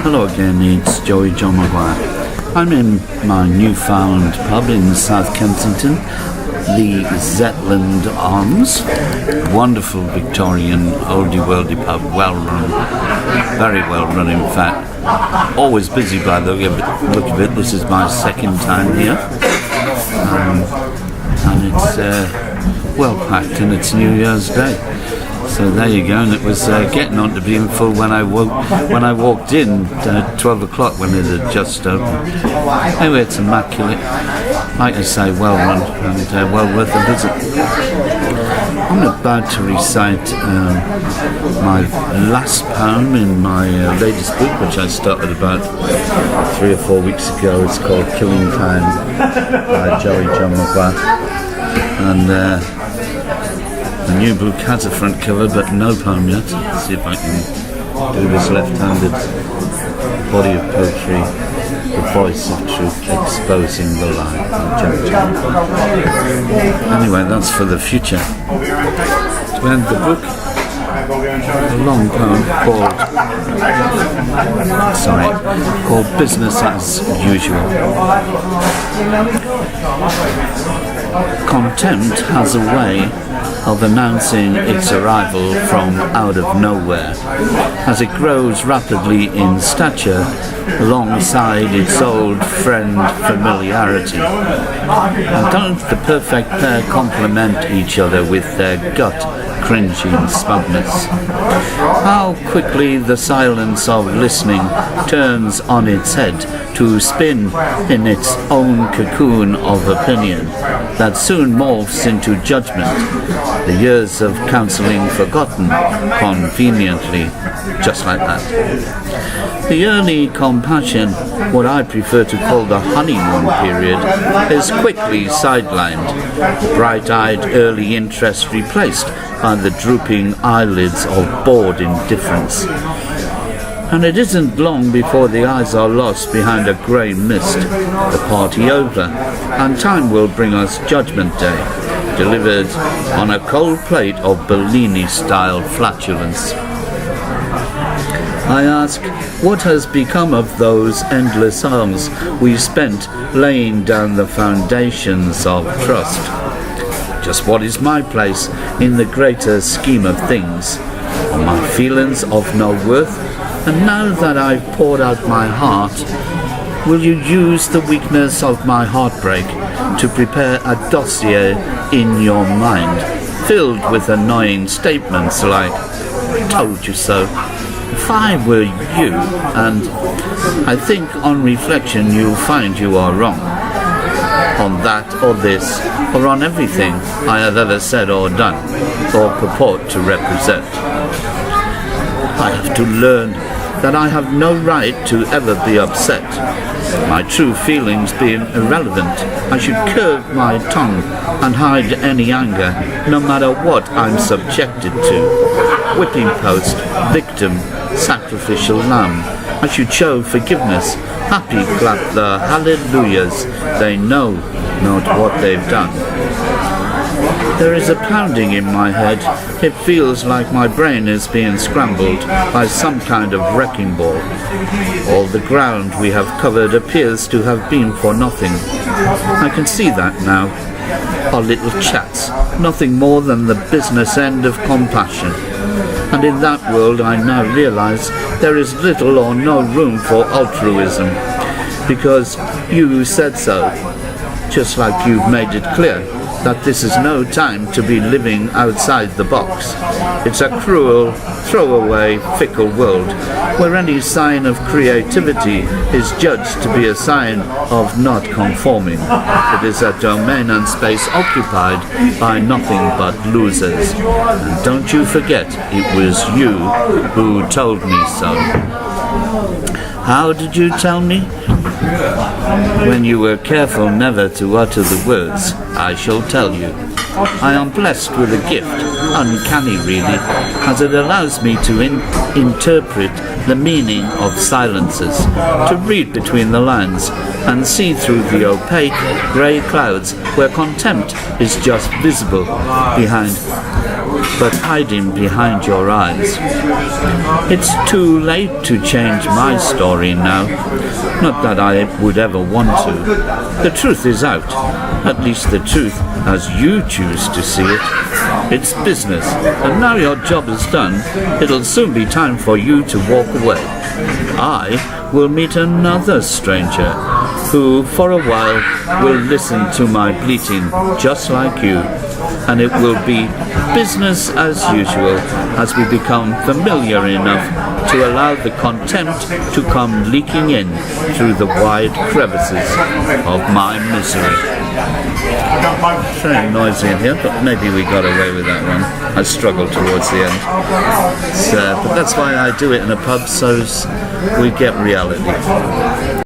Hello again, it's Joey John Maguire. I'm in my newfound pub in South Kensington, the Zetland Arms. Wonderful Victorian oldie worldy pub, well run, very well run in fact. Always busy by the look of it. This is my second time here. And it's well packed and it's New Year's Day. So there you go, and it was getting on to being full when I walked in at 12 o'clock when it had just opened. Anyway, it's immaculate, like I say, well run and well worth a visit. I'm about to recite my last poem in my latest book, which I started about 3 or 4 weeks ago. It's called Killing Time by Joey John Maguire. And the new book has a front cover, but no poem yet. Let's see if I can do this left-handed. Body of poetry, the voice of truth, exposing the lie. Anyway, that's for the future. To end the book, a long poem called Business as Usual. Contempt has a way of announcing its arrival from out of nowhere, as it grows rapidly in stature alongside its old friend familiarity. And don't the perfect pair complement each other with their gut-cringing smugness? How quickly the silence of listening turns on its head to spin in its own cocoon of opinion that soon morphs into judgment, the years of counselling forgotten conveniently, just like that. The early compassion, what I prefer to call the honeymoon period, is quickly sidelined, bright-eyed early interest replaced by the drooping eyelids of bored indifference. And it isn't long before the eyes are lost behind a grey mist, the party over, and time will bring us Judgment Day, delivered on a cold plate of Bellini-style flatulence. I ask, what has become of those endless hours we spent laying down the foundations of trust? Just what is my place in the greater scheme of things? Are my feelings of no worth? And now that I've poured out my heart, will you use the weakness of my heartbreak to prepare a dossier in your mind, filled with annoying statements like, "Told you so"? If I were you, and I think on reflection you'll find you are wrong, on that or this, or on everything I have ever said or done, or purport to represent. I have to learn that I have no right to ever be upset. My true feelings being irrelevant, I should curb my tongue and hide any anger, no matter what I'm subjected to. Whipping post, victim, sacrificial lamb. I should show forgiveness, happy clap the hallelujahs. They know not what they've done. There is a pounding in my head. It feels like my brain is being scrambled by some kind of wrecking ball. All the ground we have covered appears to have been for nothing. I can see that now. Our little chats, nothing more than the business end of compassion. And in that world I now realize there is little or no room for altruism, because you said so, just like you've made it clear that this is no time to be living outside the box. It's a cruel, throwaway, fickle world where any sign of creativity is judged to be a sign of not conforming. It is a domain and space occupied by nothing but losers. And don't you forget, it was you who told me so. How did you tell me? When you were careful never to utter the words, I shall tell you. I am blessed with a gift, uncanny really, as it allows me to interpret the meaning of silences, to read between the lines, and see through the opaque, grey clouds where contempt is just visible behind but hiding behind your eyes. It's too late to change my story now. Not that I would ever want to. The truth is out. At least the truth as you choose to see it. It's business, and now your job is done, it'll soon be time for you to walk away. I will meet another stranger who, for a while, will listen to my bleating just like you, and it will be business as usual as we become familiar enough to allow the contempt to come leaking in through the wide crevices of my misery. It's very noisy in here, but maybe we got away with that one. I struggled towards the end. But that's why I do it in a pub, so we get reality.